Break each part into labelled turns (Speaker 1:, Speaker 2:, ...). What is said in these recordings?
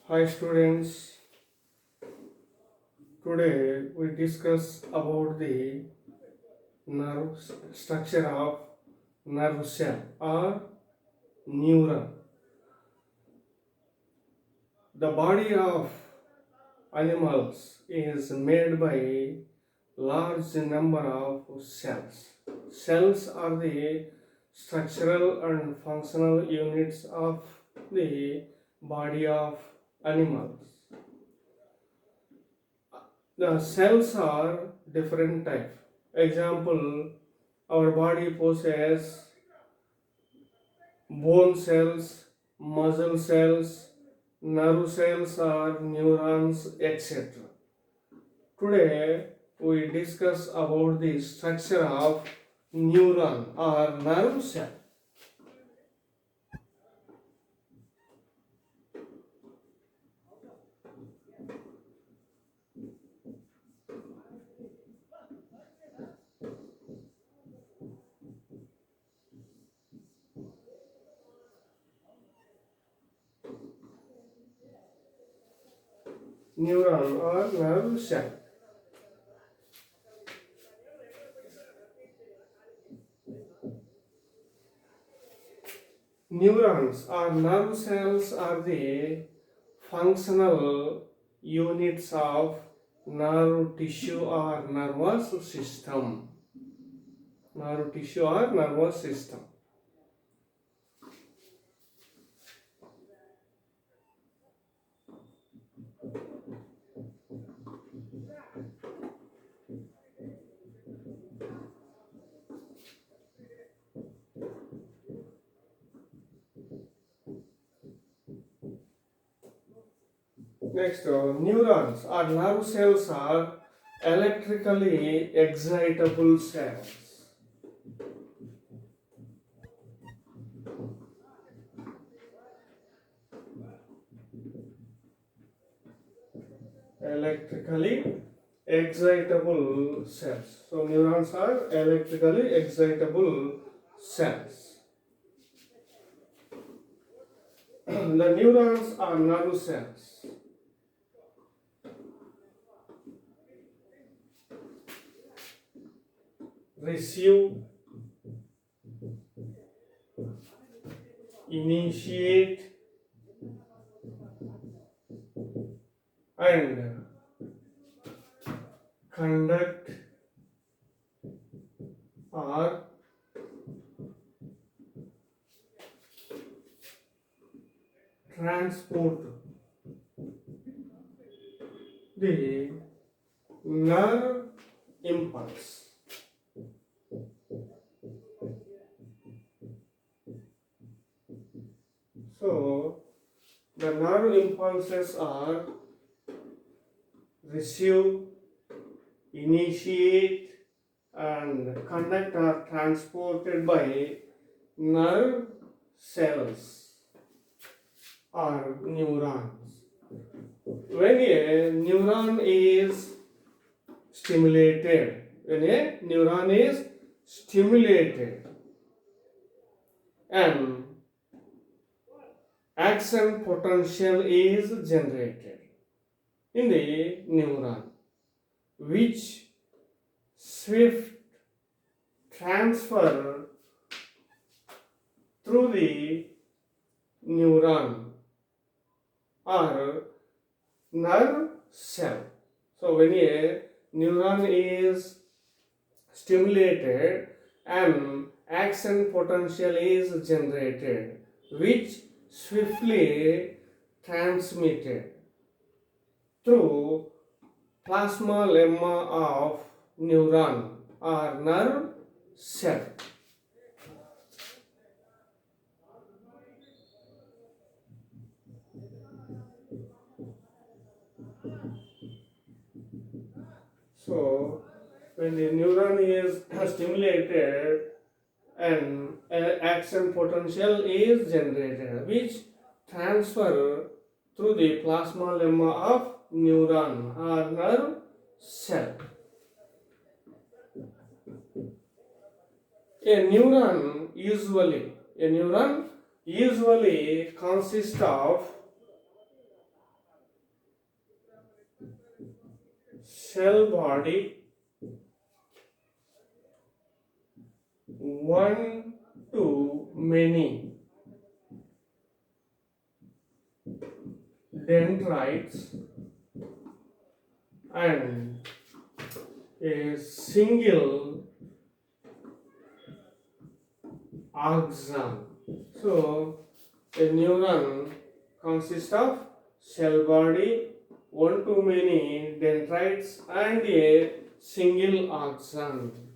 Speaker 1: Hi students, today we discuss about the nerve structure of nerve cell or neuron. The body of animals is made by large number of cells. Cells are the structural and functional units of the body of animals. The cells are different type. Example, our body possesses bone cells, muscle cells, nerve cells or neurons, etc. Today we discuss about the structure of neuron or nerve cell. Neuron or nerve cell. Neurons or nerve cells are the functional units of nerve tissue or nervous system. Nerve tissue or nervous system. Next, neurons or nerve cells are electrically excitable cells. Electrically excitable cells. So neurons are electrically excitable cells. The neurons are nerve cells. Receive, initiate, and conduct or transport the nerve impulse. So, the nerve impulses are receive, initiate, and conduct are transported by nerve cells or neurons. When a neuron is stimulated, and action potential is generated in the neuron, which swift transfer through the neuron or nerve cell. So when a neuron is stimulated, an action potential is generated, which swiftly transmitted through plasma lemma of neuron or nerve cell. So, when the neuron is stimulated, an action potential is generated, which transfer through the plasma lemma of neuron or nerve cell. A neuron usually consists of cell body one to many dendrites and a single axon. So a neuron consists of cell body, one to many dendrites and a single axon.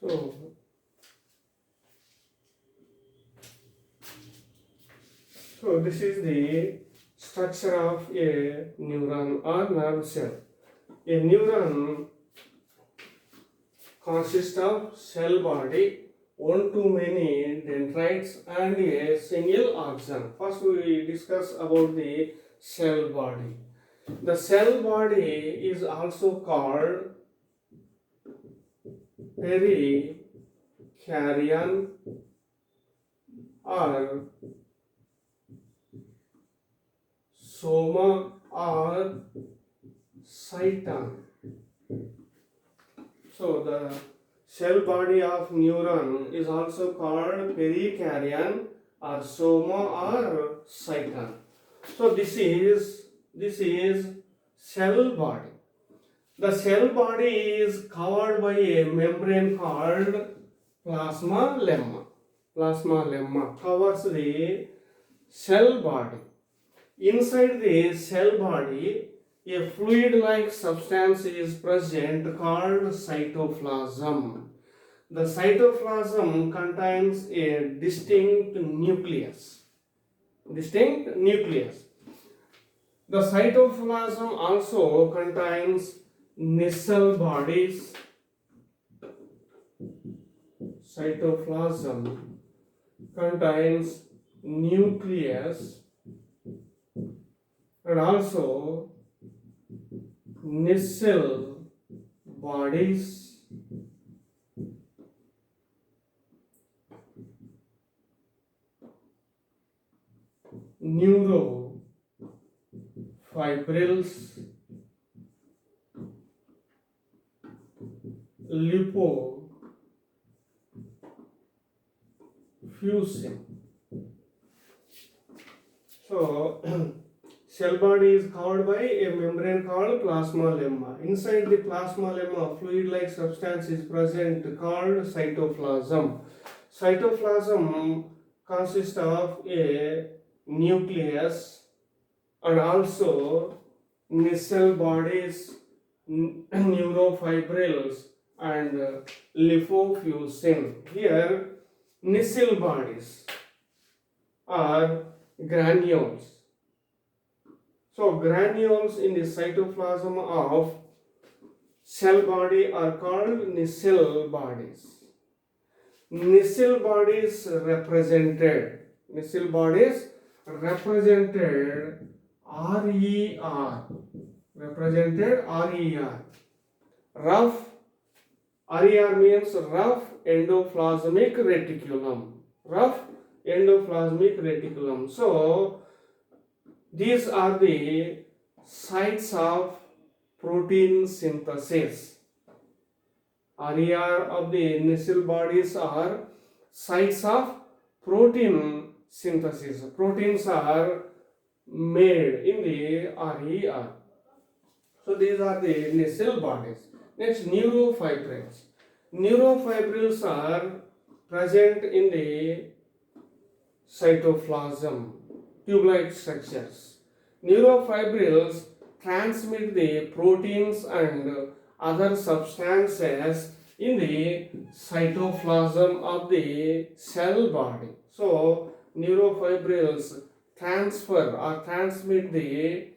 Speaker 1: So, so this is the structure of a neuron or nerve cell. A neuron consists of cell body, one to many dendrites and a single axon. First we discuss about the cell body. The cell body is also called perikaryon or soma or cyton. So the cell body of neuron is also called perikaryon or soma or cyton. So this is cell body. The cell body is covered by a membrane called plasma lemma. Plasma lemma covers the cell body. Inside the cell body, a fluid-like substance is present called cytoplasm. The cytoplasm contains a distinct nucleus. Distinct nucleus. The cytoplasm also contains nacelle bodies. Cytoplasm contains nucleus and also nacelle bodies, neurofibrils, lipofuscin. So cell body is covered by a membrane called plasma lemma. Inside the plasma lemma, fluid-like substance is present called cytoplasm. Cytoplasm consists of a nucleus and also nacelle bodies, neurofibrils and lipofuscin. Here, nacelle bodies are granules. So granules in the cytoplasm of cell body are called nacelle bodies. Nacelle bodies represented RER. Represented RER. Rough. RER means rough endoplasmic reticulum. Rough endoplasmic reticulum. So these are the sites of protein synthesis. RER of the nacelle bodies are sites of protein synthesis. Proteins are made in the RER. So these are the nacelle bodies. Next, neurofibrils. Neurofibrils are present in the cytoplasm, tube-like structures. Neurofibrils transmit the proteins and other substances in the cytoplasm of the cell body. So, neurofibrils transfer or transmit the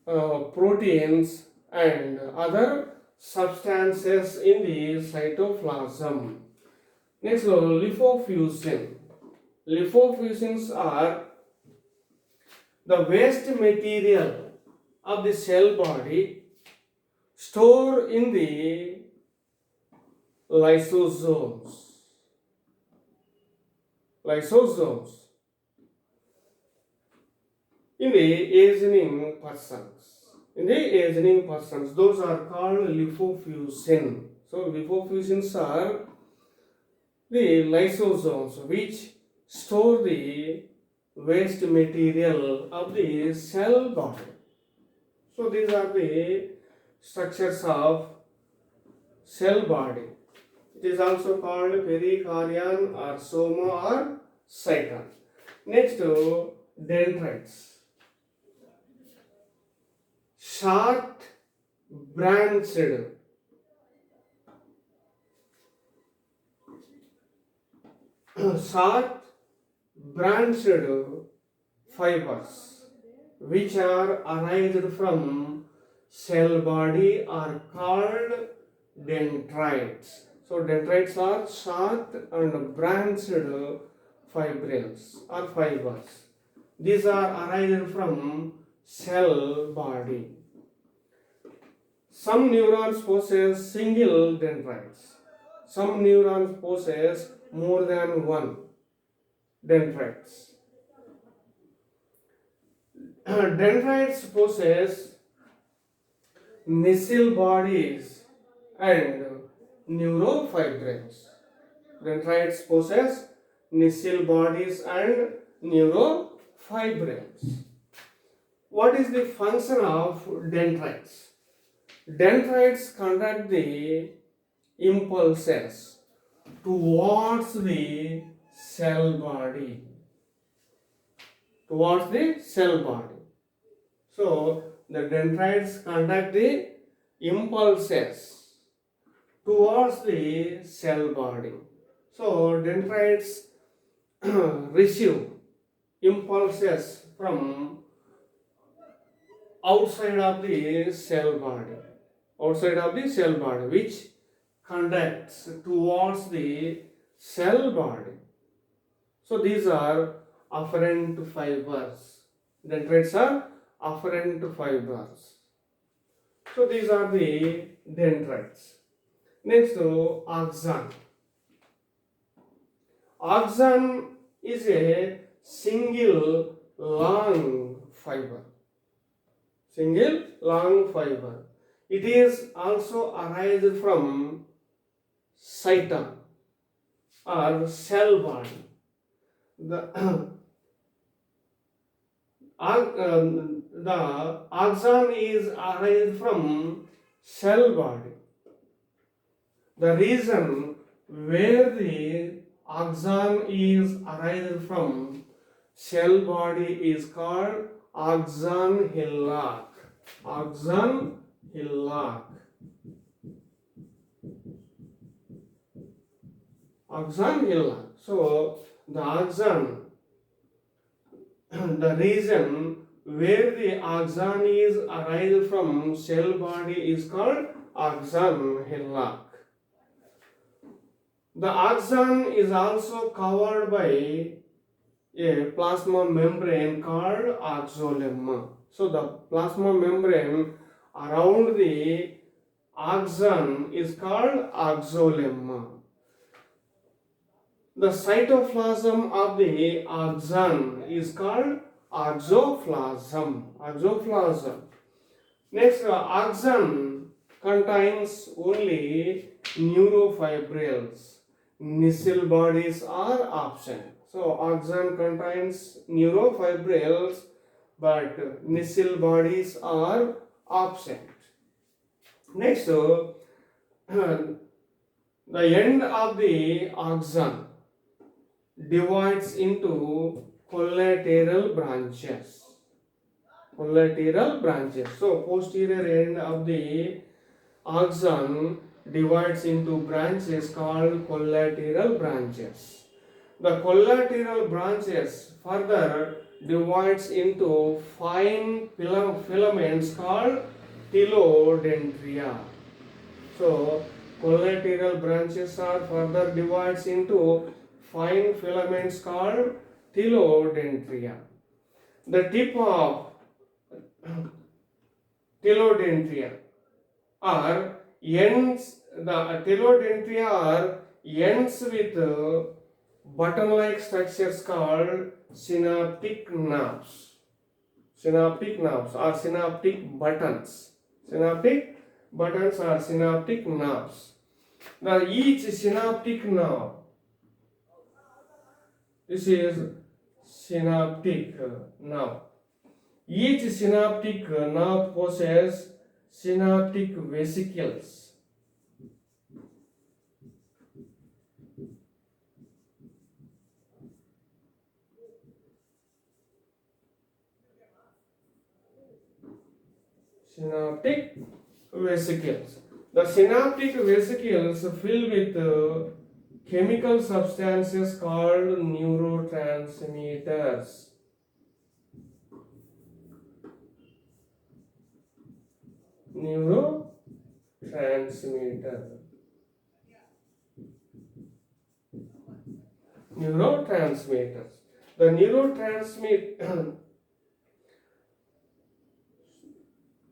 Speaker 1: proteins and other substances in the cytoplasm. Next, lipofuscin. Lipofuscins are the waste material of the cell body stored in the lysosomes. In the aging persons. Those are called lipofuscin. So lipofuscins are the lysosomes which store the waste material of the cell body. So these are the structures of cell body. It is also called perikaryon or soma or cyton. Next, dendrites. Short branched fibers which are arised from cell body are called dendrites. So dendrites are short and branched fibrils or fibers. These are arised from cell body. Some neurons possess single dendrites. Some neurons possess more than one dendrites. Dendrites possess nacelle bodies and neurofibrils. Dendrites possess nissil bodies and neurofibrils. What is the function of dendrites? Dendrites conduct the impulses towards the cell body. Towards the cell body. So, the dendrites conduct the impulses towards the cell body. So, dendrites receive impulses from outside of the cell body. Outside of the cell body, which conducts towards the cell body. So, these are afferent fibers. Dendrites are afferent fibers. So these are the dendrites. Next, axon. Axon is a single long fiber. Single long fiber. It is also arised from cyton or cell body. The axon is arised from cell body. The region where the axon is arised from cell body is called axon hillock. Axon hillock. Axon hillock. So the axon, the region where the axon is arised from cell body is called axon hillock. The axon is also covered by a plasma membrane called axolemma. So the plasma membrane around the axon is called axolemma. The cytoplasm of the axon is called axoplasm. Axoplasm. Next, axon contains only neurofibrils. Nissil bodies are absent. So, axon contains neurofibrils, but nissil bodies are absent. Next, the end of the axon divides into collateral branches. Collateral branches. So, posterior end of the axon divides into branches called collateral branches. The collateral branches further divides into fine filaments called telodendria. So, collateral branches are further divides into fine filaments called telodendria. The tip of telodendria are ends, the telodendria are ends with button-like structures called synaptic nerves. Synaptic nerves or synaptic buttons. Synaptic buttons are synaptic nerves. Now each synaptic nerve, this is synaptic nerve. Each synaptic nerve possesses synaptic vesicles. Synaptic vesicles. The synaptic vesicles fill with chemical substances called neurotransmitters. Neurotransmitter. Neurotransmitters. The neurotransmitter.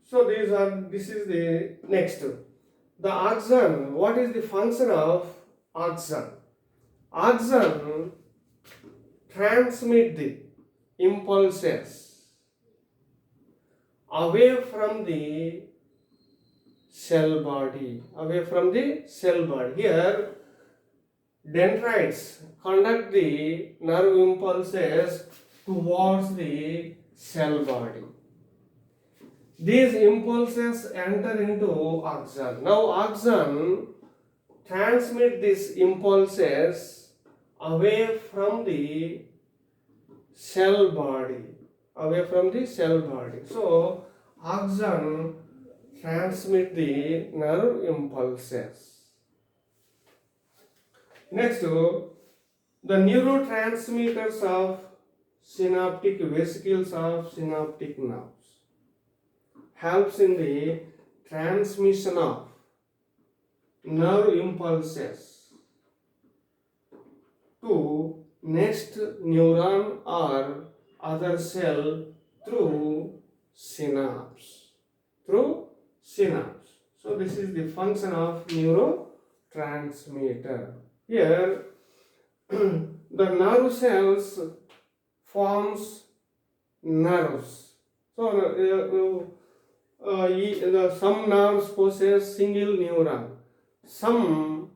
Speaker 1: So this is the next. The axon. What is the function of axon? Axon transmit the impulses away from the cell body, away from the cell body. Here, dendrites conduct the nerve impulses towards the cell body. These impulses enter into axon. Now, axon transmit these impulses away from the cell body, away from the cell body. So, axon transmit the nerve impulses. Next, the neurotransmitters of synaptic vesicles of synaptic nerves helps in the transmission of nerve impulses to next neuron or other cell through synapse. So this is the function of neurotransmitter. Here the nerve cells forms nerves. So some nerves possess single neuron. Some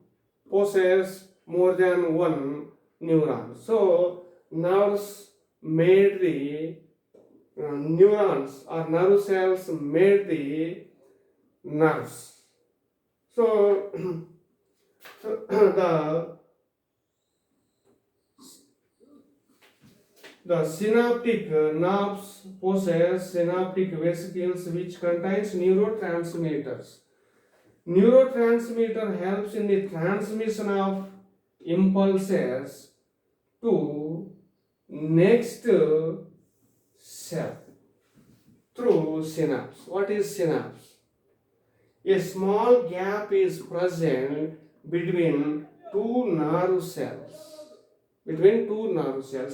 Speaker 1: possess more than one neuron. So nerves made the neurons or nerve cells made the nerves. So, the synaptic nerves possess synaptic vesicles which contains neurotransmitters. Neurotransmitter helps in the transmission of impulses to next cell through synapse. What is synapse? A small gap is present between two nerve cells.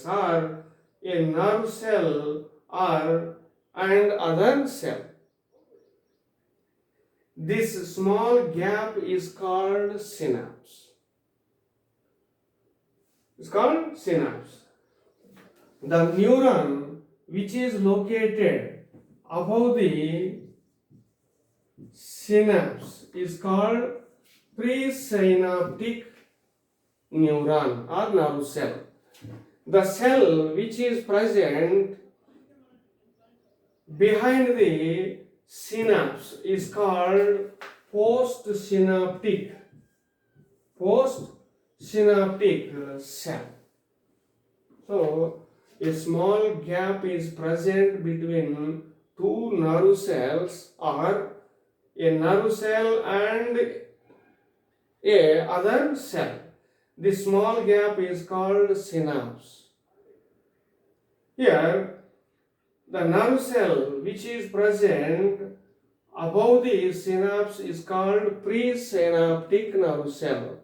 Speaker 1: Or a nerve cell or and other cell. This small gap is called synapse. It's called synapse. The neuron which is located above the synapse is called presynaptic neuron or nerve cell. The cell which is present behind the synapse is called postsynaptic cell. So, a small gap is present between two nerve cells or a nerve cell and a other cell. The small gap is called synapse. Here, the nerve cell which is present above the synapse is called presynaptic nerve cell.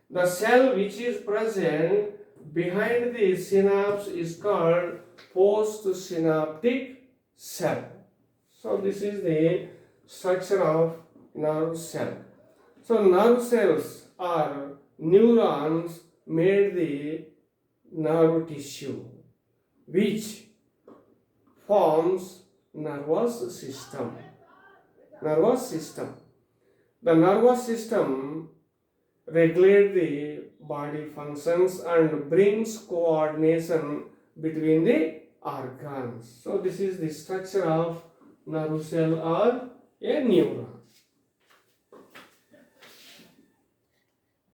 Speaker 1: The cell which is present behind the synapse is called postsynaptic cell. So this is the structure of nerve cell. So nerve cells are neurons made the nerve tissue which forms nervous system. The nervous system regulates the body functions and brings coordination between the organs. So this is the structure of nerve cell or a neuron.